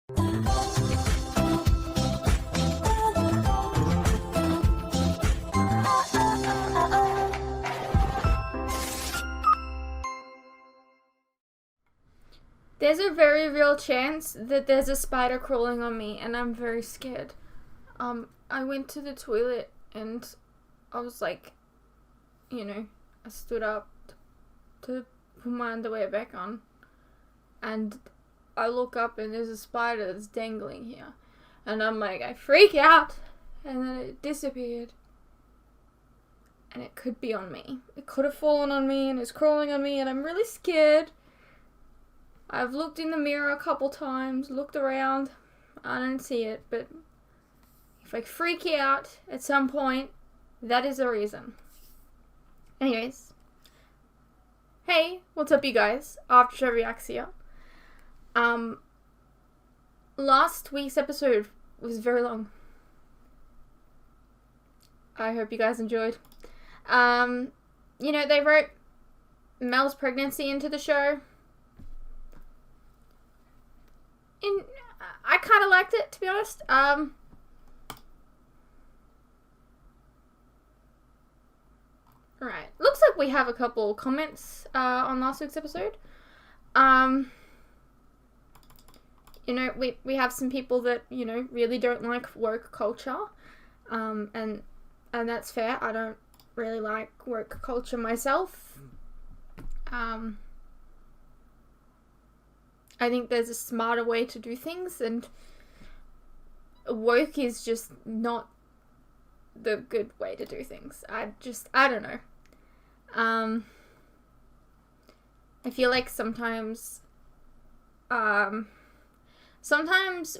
There's a very real chance that there's a spider crawling on me and I'm very scared. I went to the toilet and I was like, I stood up to put my underwear back on and I look up and there's a spider that's dangling here. And I'm like, I freak out and then it disappeared. And it could be on me. It could have fallen on me and it's crawling on me and I'm really scared. I've looked in the mirror a couple times, looked around, I don't see it, but if I freak out at some point, that is the reason. Anyways, hey, what's up you guys? After Reacts here. Last week's episode was very long. I hope you guys enjoyed. They wrote Mel's pregnancy into the show. And I kind of liked it, to be honest. Right. Looks like we have a couple comments on last week's episode. We have some people that, really don't like woke culture. And that's fair. I don't really like woke culture myself. I think there's a smarter way to do things, and woke is just not the good way to do things. I don't know. I feel like sometimes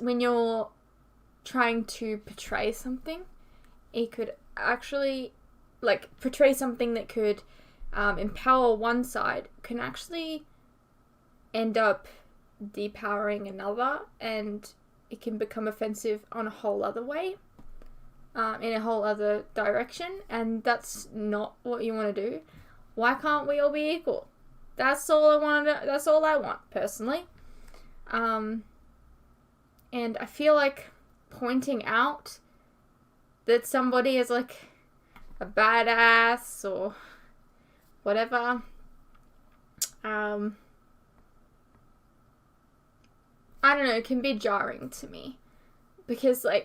when you're trying to portray something, it could actually, portray something that could empower one side, can actually end up depowering another, and it can become offensive on a whole other way, in a whole other direction, and that's not what you want to do. Why can't we all be equal? That's all I want, personally. And I feel like pointing out that somebody is like a badass or whatever, I don't know, it can be jarring to me. Because, I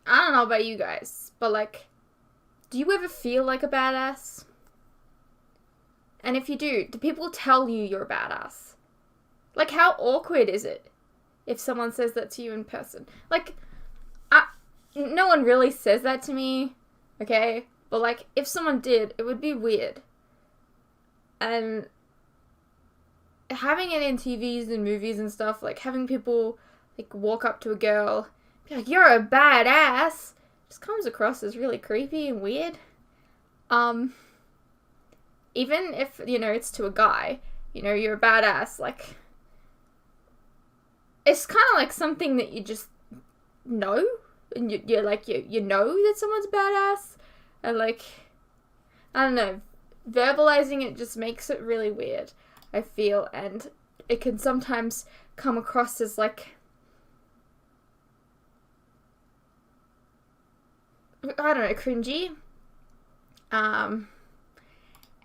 don't know about you guys, but, do you ever feel like a badass? And if you do people tell you you're a badass? How awkward is it if someone says that to you in person? No one really says that to me, okay? But, if someone did, it would be weird. And having it in TVs and movies and stuff, having people, walk up to a girl, be like, you're a badass, just comes across as really creepy and weird. Even if, it's to a guy, you're a badass, it's kind of like something that you just know, and you know that someone's badass, and, I don't know, verbalizing it just makes it really weird, I feel, and it can sometimes come across as, I don't know, cringy,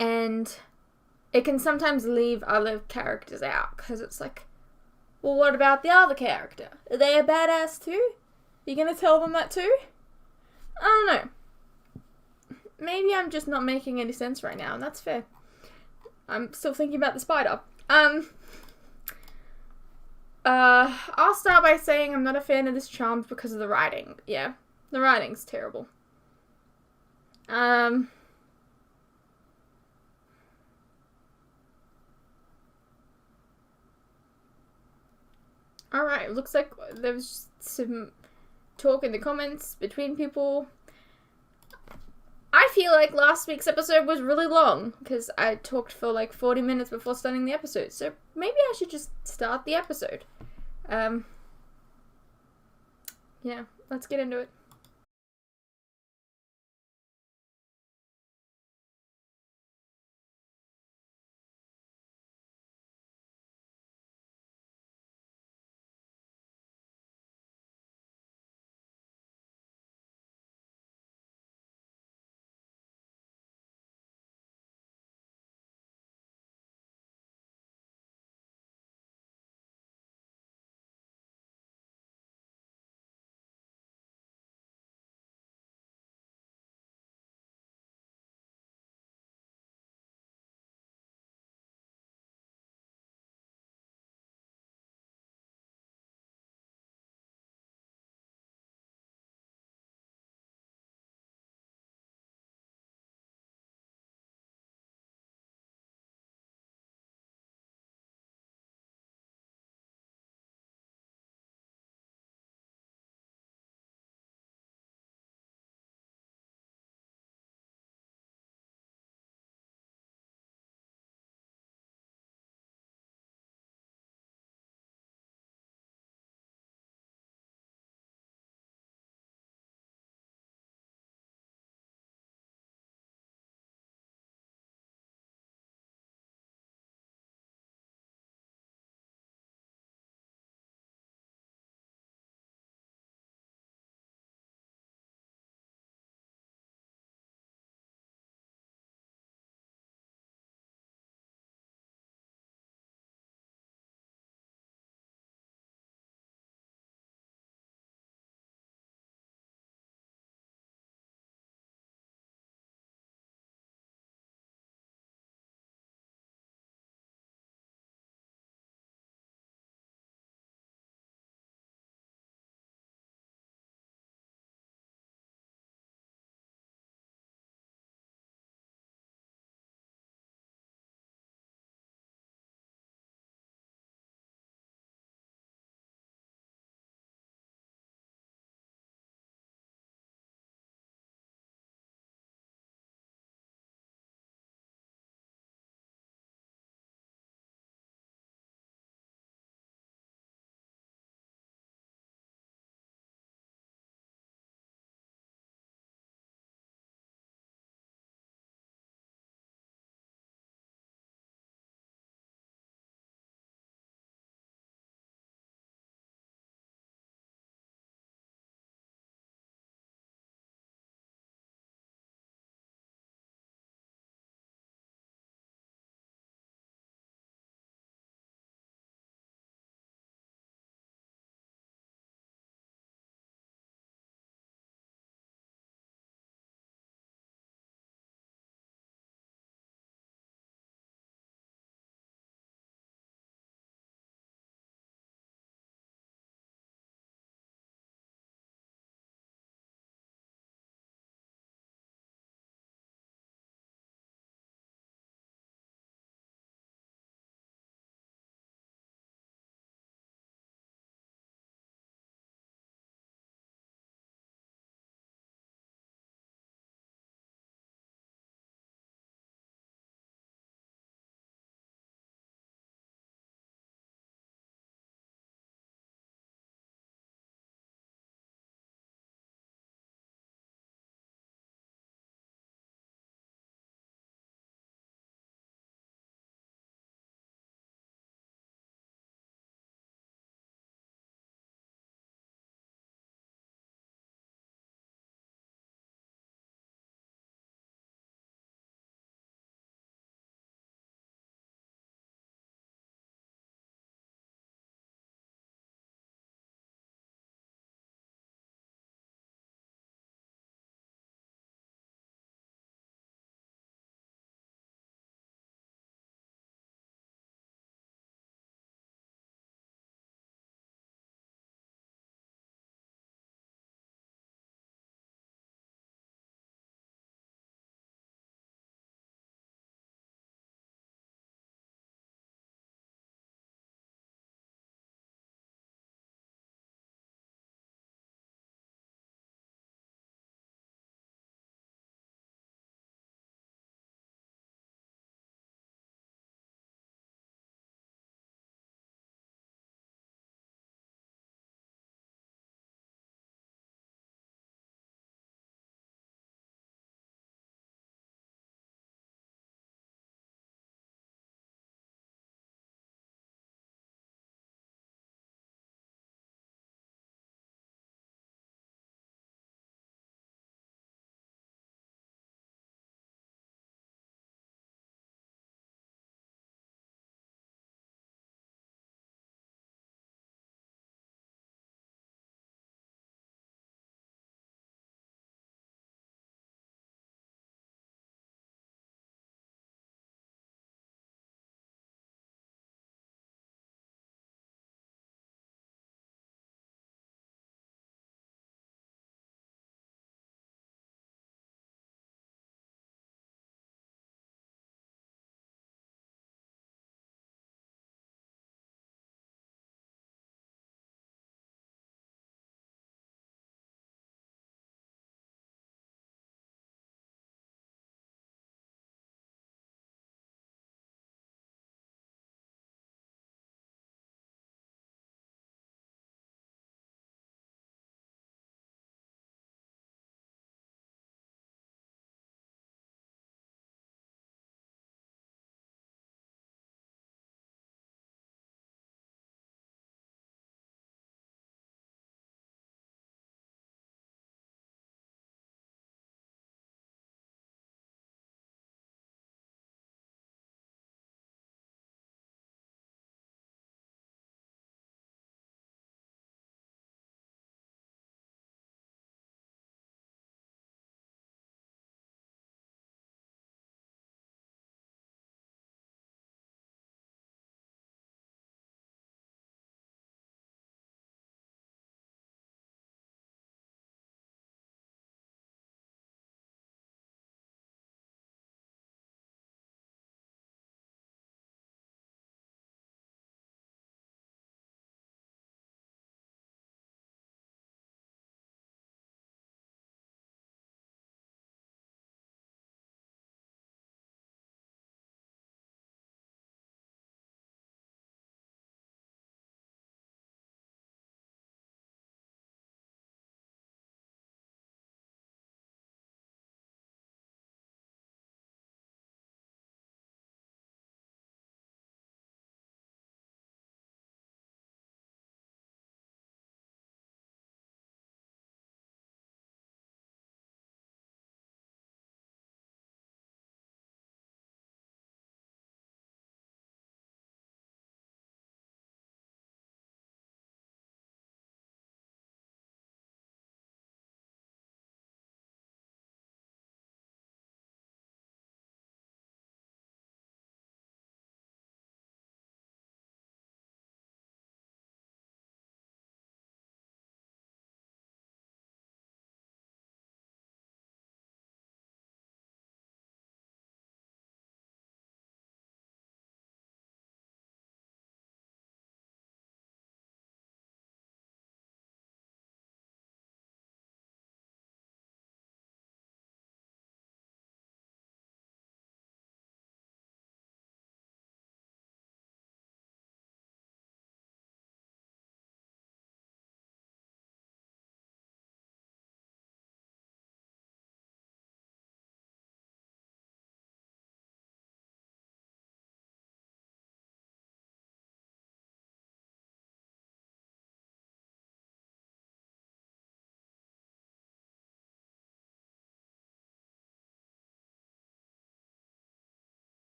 and it can sometimes leave other characters out, because it's well, what about the other character? Are they a badass too? You gonna tell them that too? I don't know. Maybe I'm just not making any sense right now, and that's fair. I'm still thinking about the spider. I'll start by saying I'm not a fan of this Charmed because of the writing. Yeah, the writing's terrible. Alright, looks like there was some talk in the comments between people. I feel like last week's episode was really long because I talked for 40 minutes before starting the episode, so maybe I should just start the episode. Yeah, let's get into it.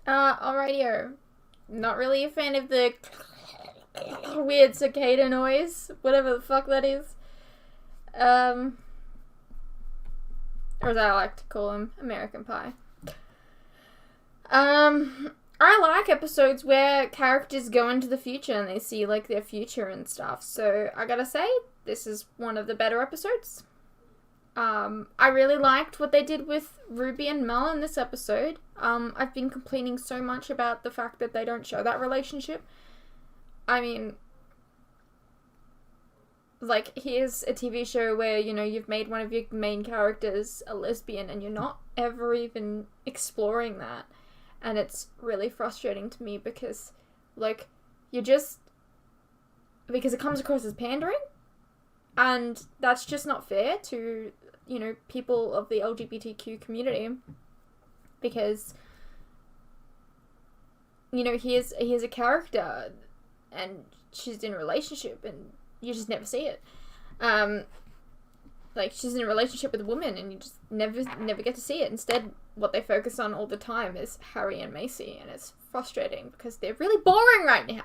On radio. Not really a fan of the weird cicada noise. Whatever the fuck that is. Or as I like to call them, American Pie. I like episodes where characters go into the future and they see, like, their future and stuff. So, I gotta say, this is one of the better episodes. I really liked what they did with Ruby and Mel in this episode. I've been complaining so much about the fact that they don't show that relationship. I mean, like, here's a TV show where, you know, you've made one of your main characters a lesbian and you're not ever even exploring that. And it's really frustrating to me because, like, because it comes across as pandering. And that's just not fair to, you know, people of the LGBTQ community. Because, you know, here's a character and she's in a relationship and you just never see it. Like, she's in a relationship with a woman and you just never get to see it. Instead, what they focus on all the time is Harry and Macy, and it's frustrating because they're really boring right now.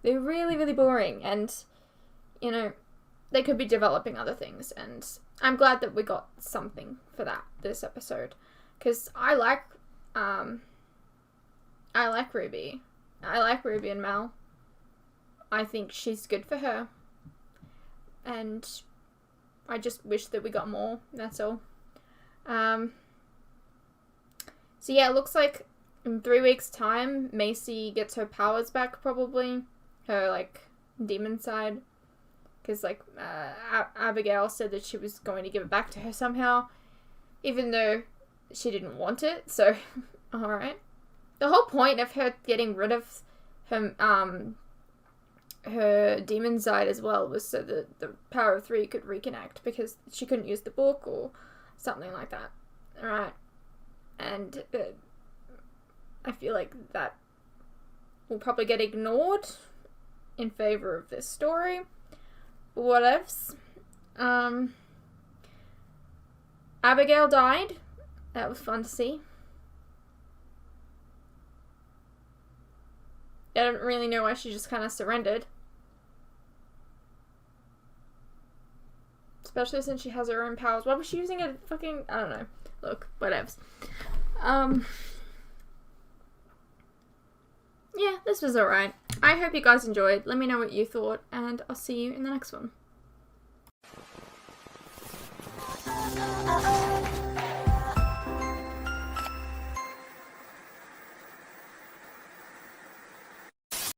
They're really, really boring, and, you know, they could be developing other things, and I'm glad that we got something for that this episode, because I like Ruby. I like Ruby and Mel. I think she's good for her, and I just wish that we got more, that's all. So yeah, it looks like in 3 weeks' time, Macy gets her powers back, probably. Her, like, demon side. Because, like, Abigail said that she was going to give it back to her somehow. Even though she didn't want it, so, alright. The whole point of her getting rid of her demon side as well was so that the Power of Three could reconnect, because she couldn't use the book or something like that. Alright. And I feel like that will probably get ignored in favor of this story. Whatevs. Abigail died. That was fun to see. I don't really know why she just kind of surrendered. Especially since she has her own powers. Why was she using a fucking... I don't know. Look, whatevs. Yeah, this was alright. I hope you guys enjoyed. Let me know what you thought, and I'll see you in the next one.